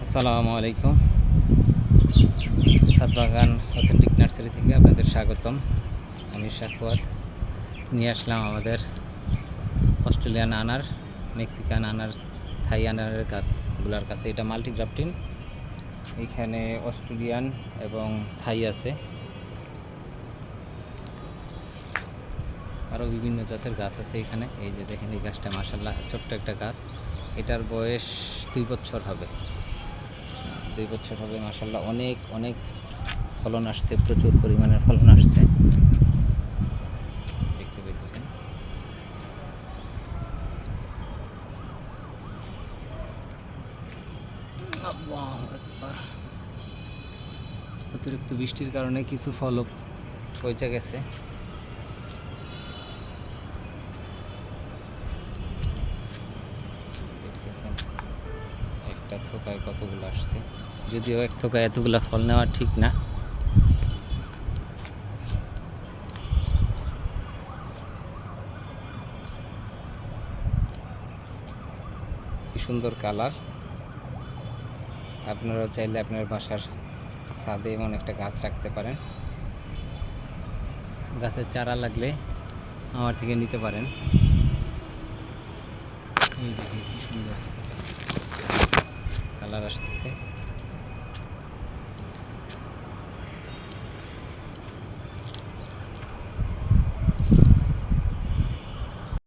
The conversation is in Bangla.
আসসালামু আলাইকুম। সাতবাগান অথেন্টিক নার্সারি থেকে আপনাদের স্বাগতম। আমি শাকুয়াত নিয়ে আসলাম আমাদের অস্ট্রেলিয়ান আনার, মেক্সিকান আনার, থাই আনারের গাছগুলোর কাছে। এটা মাল্টিগ্রাফটিন। এখানে অস্ট্রেলিয়ান এবং থাই আছে, আরও বিভিন্ন জাতের গাছ আছে এখানে। এই যে দেখেন, এই গাছটা মাশাআল্লাহ ছোট্ট একটা গাছ। এটার বয়স 2 বছর হবে। 2 বছর হবে। মাশাআল্লাহ অনেক অনেক ফলন আসছে, প্রচুর পরিমাণের ফলন আসছে, দেখতে পেয়েছেন। অতিরিক্ত বৃষ্টির কারণে কিছু ফল পচে গেছে। দেখতেছেন একটা থোকায় কতগুলো আসছে, যদিও এক থোকায় এতগুলো ফল নেওয়া ঠিক না। কি সুন্দর কালার। আপনারা চাইলে আপনার বাসার ছাদে এমন একটা গাছ রাখতে পারেন। গাছের চারা লাগলে আমার থেকে নিতে পারেন। এই দেখুন কি সুন্দর কালার আসতেছে।